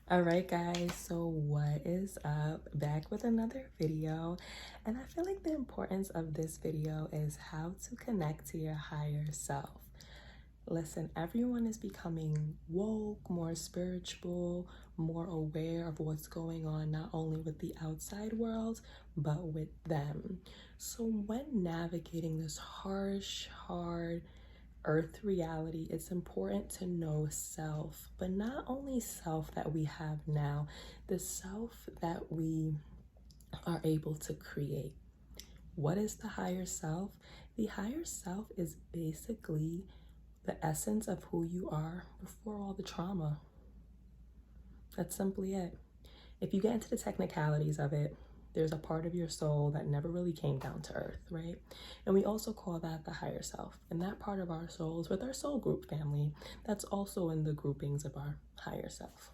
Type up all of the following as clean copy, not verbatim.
All right, guys, so what is up? Back with another video. And I feel like the importance of this video is how to connect to your higher self. Listen, everyone is becoming woke, more spiritual, more aware of what's going on, not only with the outside world, but with them. So when navigating this harsh, hard, earth reality, it's important to know self, but not only self that we have now, the self that we are able to create. What is the higher self? The higher self is basically the essence of who you are before all the trauma. That's simply it. If you get into the technicalities of it, there's a part of your soul that never really came down to earth, right? And we also call that the higher self. And that part of our souls with our soul group family, that's also in the groupings of our higher self.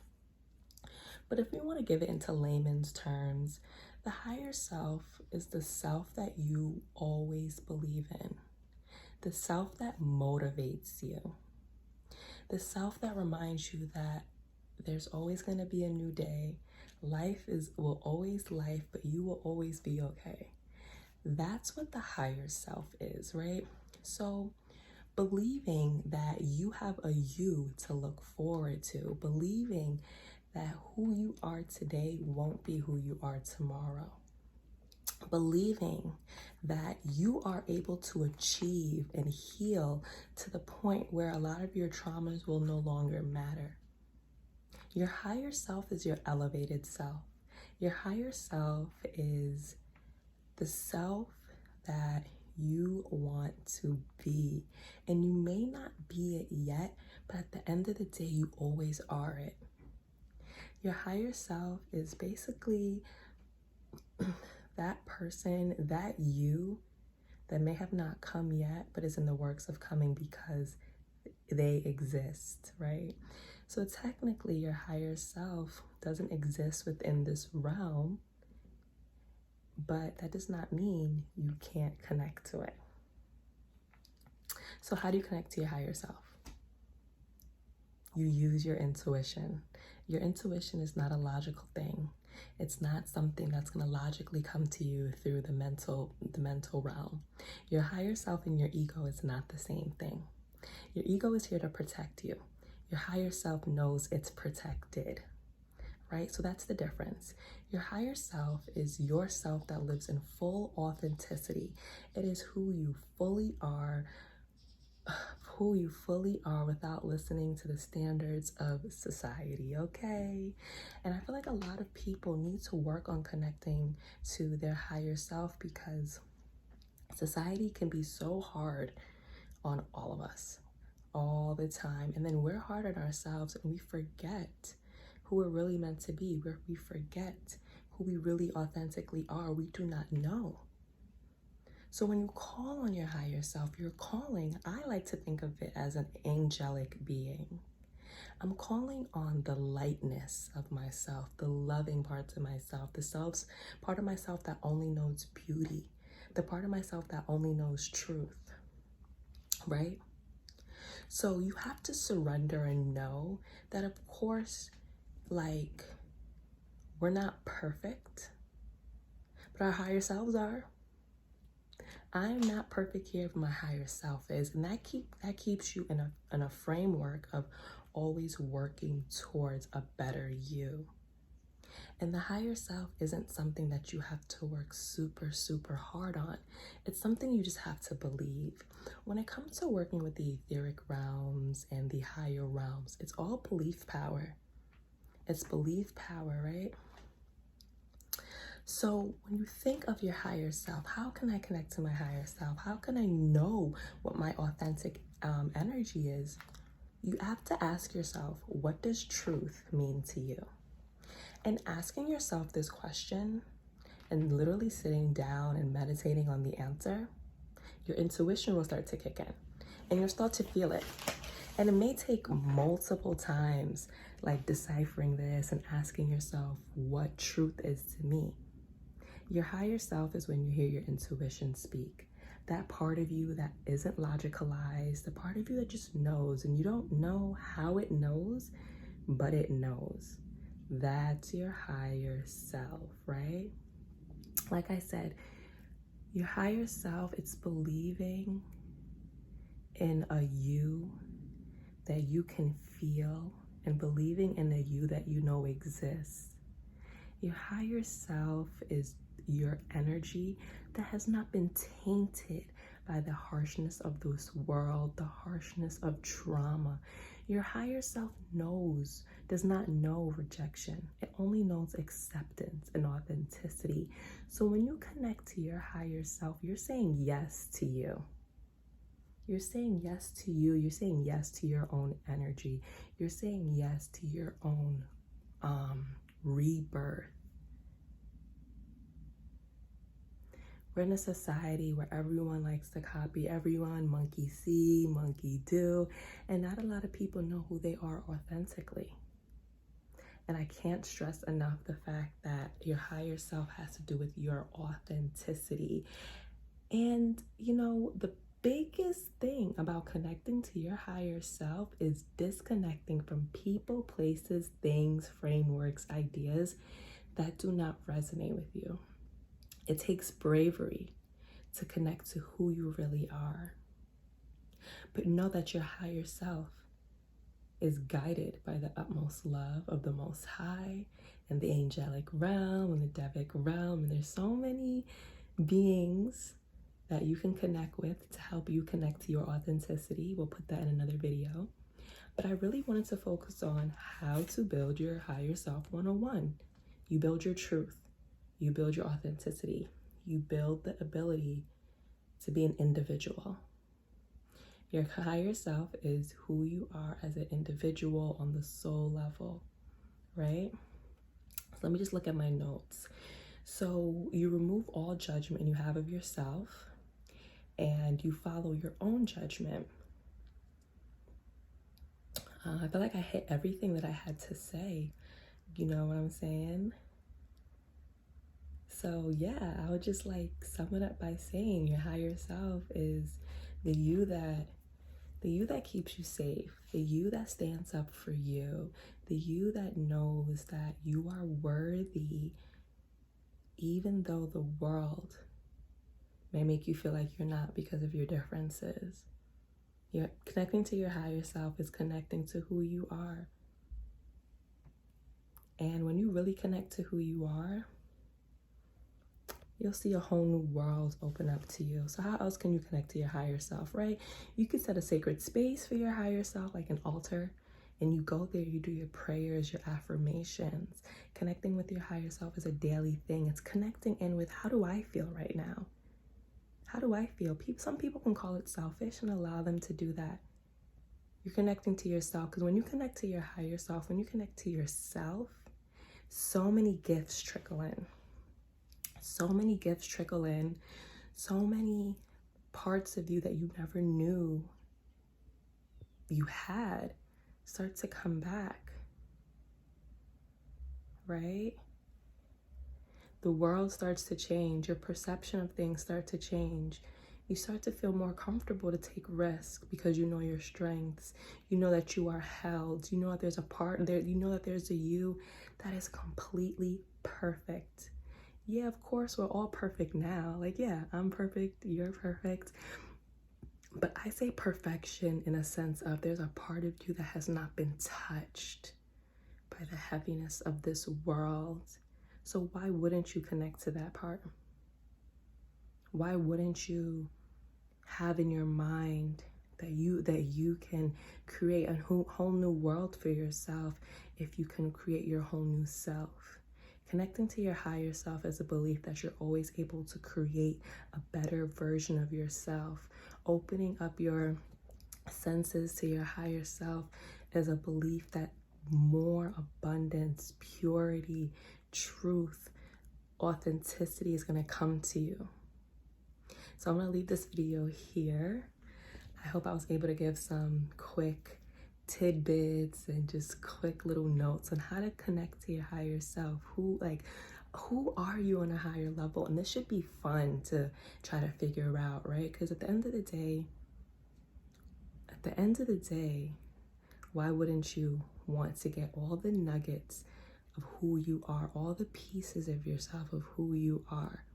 But if we want to give it into layman's terms, the higher self is the self that you always believe in, the self that motivates you, the self that reminds you that there's always going to be a new day. Life will always life, but you will always be okay. That's what the higher self is, right? So believing that you have a you to look forward to, believing that who you are today won't be who you are tomorrow, believing that you are able to achieve and heal to the point where a lot of your traumas will no longer matter. Your higher self is your elevated self. Your higher self is the self that you want to be. And you may not be it yet, but at the end of the day, you always are it. Your higher self is basically that person, that you that may have not come yet, but is in the works of coming because they exist, right? So technically, your higher self doesn't exist within this realm, but that does not mean you can't connect to it. So how do you connect to your higher self? You use your intuition. Your intuition is not a logical thing. It's not something that's going to logically come to you through the mental realm. Your higher self and your ego is not the same thing. Your ego is here to protect you. Your higher self knows it's protected, right? So that's the difference. Your higher self is your self that lives in full authenticity. It is who you fully are without listening to the standards of society, okay? And I feel like a lot of people need to work on connecting to their higher self because society can be so hard on all of us all the time. And then we're hard on ourselves and we forget who we're really meant to be, where we forget who we really authentically are. We do not know. So when you call on your higher self, you're calling, I like to think of it as an angelic being. I'm calling on the lightness of myself, the loving parts of myself, the part of myself that only knows beauty, the part of myself that only knows truth, right? So you have to surrender and know that, of course, like, we're not perfect, but our higher selves are. I'm not perfect here, but my higher self is. And that keeps you in a framework of always working towards a better you. And the higher self isn't something that you have to work super, super hard on. It's something you just have to believe. When it comes to working with the etheric realms and the higher realms, it's all belief power. It's belief power, right? So when you think of your higher self, how can I connect to my higher self? How can I know what my authentic energy is? You have to ask yourself, what does truth mean to you? And asking yourself this question and literally sitting down and meditating on the answer, your intuition will start to kick in and you'll start to feel it. And it may take multiple times, like deciphering this and asking yourself what truth is to me. Your higher self is when you hear your intuition speak. That part of you that isn't logicalized, the part of you that just knows, and you don't know how it knows, but it knows. That's your higher self, right? Like I said, your higher self, it's believing in a you that you can feel and believing in a you that you know exists. Your higher self is your energy that has not been tainted by the harshness of this world, the harshness of trauma. Your higher self does not know rejection. It only knows acceptance and authenticity. So when you connect to your higher self, you're saying yes to you. You're saying yes to you. You're saying yes to your own energy. You're saying yes to your own rebirth. We're in a society where everyone likes to copy everyone, monkey see, monkey do, and not a lot of people know who they are authentically. And I can't stress enough the fact that your higher self has to do with your authenticity. And, you know, the biggest thing about connecting to your higher self is disconnecting from people, places, things, frameworks, ideas that do not resonate with you. It takes bravery to connect to who you really are. But know that your higher self is guided by the utmost love of the Most High and the angelic realm and the Devic realm. And there's so many beings that you can connect with to help you connect to your authenticity. We'll put that in another video. But I really wanted to focus on how to build your higher self 101. You build your truth. You build your authenticity. You build the ability to be an individual. Your higher self is who you are as an individual on the soul level, right? So let me just look at my notes. So you remove all judgment you have of yourself and you follow your own judgment. I feel like I hit everything that I had to say. You know what I'm saying? So yeah, I would just like sum it up by saying your higher self is the you that keeps you safe, the you that stands up for you, the you that knows that you are worthy, even though the world may make you feel like you're not because of your differences. You're connecting to your higher self is connecting to who you are. And when you really connect to who you are, you'll see a whole new world open up to you. So how else can you connect to your higher self, right? You could set a sacred space for your higher self, like an altar, and you go there, you do your prayers, your affirmations. Connecting with your higher self is a daily thing. It's connecting in with, how do I feel right now? How do I feel? Some people can call it selfish, and allow them to do that. You're connecting to yourself, because when you connect to your higher self, when you connect to yourself, so many gifts trickle in. So many gifts trickle in. So many parts of you that you never knew you had start to come back, right? The world starts to change. Your perception of things start to change. You start to feel more comfortable to take risks because you know your strengths. You know that you are held. You know that there's a part there. You know that there's a you that is completely perfect. Yeah, of course, we're all perfect now. Like, yeah, I'm perfect. You're perfect. But I say perfection in a sense of there's a part of you that has not been touched by the heaviness of this world. So why wouldn't you connect to that part? Why wouldn't you have in your mind that you can create a whole new world for yourself if you can create your whole new self? Connecting to your higher self is a belief that you're always able to create a better version of yourself. Opening up your senses to your higher self is a belief that more abundance, purity, truth, authenticity is going to come to you. So I'm going to leave this video here. I hope I was able to give some quick tidbits and just quick little notes on how to connect to your higher self. Who are you on a higher level? And this should be fun to try to figure out, right? Because at the end of the day, why wouldn't you want to get all the nuggets of who you are, all the pieces of yourself of who you are,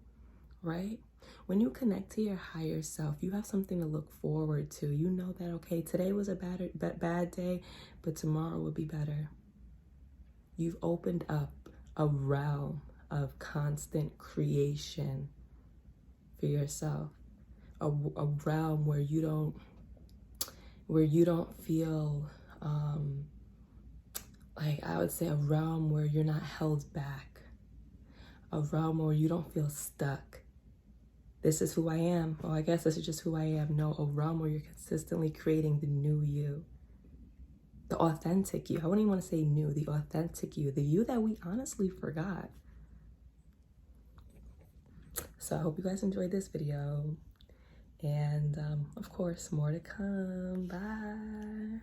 right? When you connect to your higher self, you have something to look forward to. You know that, okay, today was a bad day, but tomorrow will be better. You've opened up a realm of constant creation for yourself, a realm where you don't feel like, I would say, a realm where you're not held back, a realm where you don't feel stuck. This is who I am. Oh, I guess this is just who I am. No, a realm where you're consistently creating the new you, the authentic you. I wouldn't even want to say new, the authentic you, the you that we honestly forgot. So I hope you guys enjoyed this video. And of course, more to come. Bye.